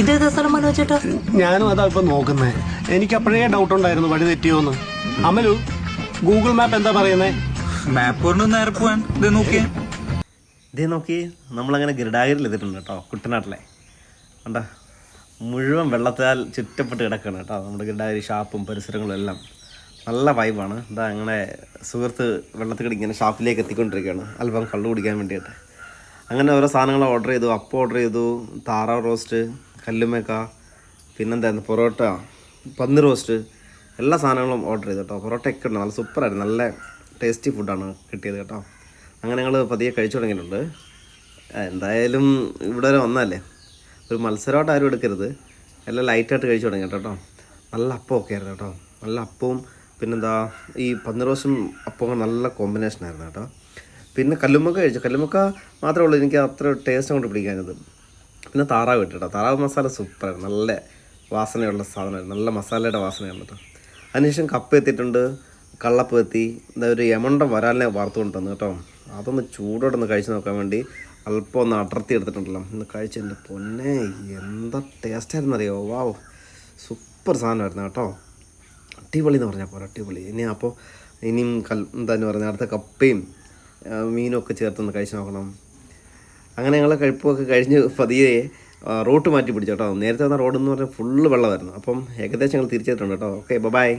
ഇതേതാ സ്ഥലം മനോജ് ചേട്ടാ? ഞാനും അതാ ഇപ്പൊ നോക്കുന്നേ. എനിക്ക് അപ്പോഴേ ഡൗട്ട് ഉണ്ടായിരുന്നു വഴി തെറ്റിയോന്ന്. അമലു, ഗൂഗിൾ മാപ്പ് എന്താ പറയുന്നേ? മാപ്പ് കൊണ്ട് നേരെ പോവാൻ ഇത് നോക്കിയേ. ഇതേ നോക്കി നമ്മളങ്ങനെ ഗിർഡാഗിരിൽ എത്തിയിട്ടുണ്ട് കേട്ടോ, കുട്ടനാട്ടിലെ. കണ്ടാ മുഴുവൻ വെള്ളത്താൽ ചുറ്റപ്പെട്ട് കിടക്കുകയാണ് കേട്ടോ നമ്മുടെ ഗിർഡാഗിരി. ഷാപ്പും പരിസരങ്ങളും എല്ലാം നല്ല വൈബാണ്. എന്താ അങ്ങനെ സുഹൃത്ത് വെള്ളത്തിൽ ഇങ്ങനെ ഷാപ്പിലേക്ക് എത്തിക്കൊണ്ടിരിക്കുകയാണ് അല്പം കള്ളു കുടിക്കാൻ വേണ്ടിയിട്ട്. അങ്ങനെ ഓരോ സാധനങ്ങൾ ഓർഡർ ചെയ്തു. അപ്പം ഓർഡർ ചെയ്തു, താറാവ് റോസ്റ്റ്, കല്ലുമേക്ക, പിന്നെന്തായിരുന്നു പൊറോട്ട, പന്നി റോസ്റ്റ്, എല്ലാ സാധനങ്ങളും ഓർഡർ ചെയ്തു കേട്ടോ. പൊറോട്ടയൊക്കെ ഉണ്ട്, നല്ല സൂപ്പറായിരുന്നു, നല്ല ടേസ്റ്റി ഫുഡാണ് കിട്ടിയത് കേട്ടോ. അങ്ങനെ ഞങ്ങൾ പതിയെ കഴിച്ചു തുടങ്ങിയിട്ടുണ്ട്. എന്തായാലും ഇവിടെ വരെ വന്നല്ലേ, ഒരു മത്സരമായിട്ട് ആരും എടുക്കരുത്, എല്ലാം ലൈറ്റായിട്ട് കഴിച്ചു തുടങ്ങി കേട്ടോ. നല്ല അപ്പമൊക്കെ ആയിരുന്നു കേട്ടോ, നല്ല അപ്പവും പിന്നെന്താ ഈ പന്നി റോസ്റ്റും അപ്പവും നല്ല കോമ്പിനേഷനായിരുന്നു കേട്ടോ. പിന്നെ കല്ലുമ്മക്ക കഴിച്ചു. കല്ലുമ്മക്ക മാത്രമേ ഉള്ളൂ എനിക്ക് അത്ര ടേസ്റ്റ് കൊണ്ട് പിടിക്കാനത്. പിന്നെ താറാവ് ഇട്ടു കേട്ടോ. താറാവ് മസാല സൂപ്പറായിരുന്നു, നല്ല വാസനയുള്ള സാധനമായിരുന്നു, നല്ല മസാലയുടെ വാസനയാണ് കേട്ടോ. അതിനുശേഷം കപ്പ എത്തിയിട്ടുണ്ട്, കള്ളപ്പ് എത്തി, എന്താ ഒരു യമണ്ട വരാലിനെ വാർത്തുകൊണ്ട് തന്നു കേട്ടോ. അതൊന്ന് ചൂടോടൊന്ന് കഴിച്ച് നോക്കാൻ വേണ്ടി അല്പം ഒന്ന് അടർത്തി എടുത്തിട്ടുണ്ടല്ലോ. ഇന്ന് കഴിച്ചതിൻ്റെ പൊന്നെ എന്താ ടേസ്റ്റായിരുന്നു അറിയോ. വാവ്, സൂപ്പർ സാധനമായിരുന്നു കേട്ടോ. അടിപൊളി എന്ന് പറഞ്ഞാൽ പോലെ അടിപൊളി. ഇനി അപ്പോൾ ഇനിയും എന്താന്ന് പറഞ്ഞാൽ അടുത്ത കപ്പയും മീനും ഒക്കെ ചേർത്തൊന്ന് കഴിച്ച് നോക്കണം. അങ്ങനെ ഞങ്ങൾ കഴിപ്പൊക്കെ കഴിഞ്ഞ് പതിയെ റൂട്ട് മാറ്റി പിടിച്ചു കേട്ടോ. നേരത്തെ വന്ന റോഡെന്ന് പറഞ്ഞാൽ ഫുള്ള് വെള്ളമായിരുന്നു. അപ്പം ഏകദേശം ഞങ്ങൾ തിരിച്ചെത്തിയിട്ടുണ്ട് കേട്ടോ. Okay, by.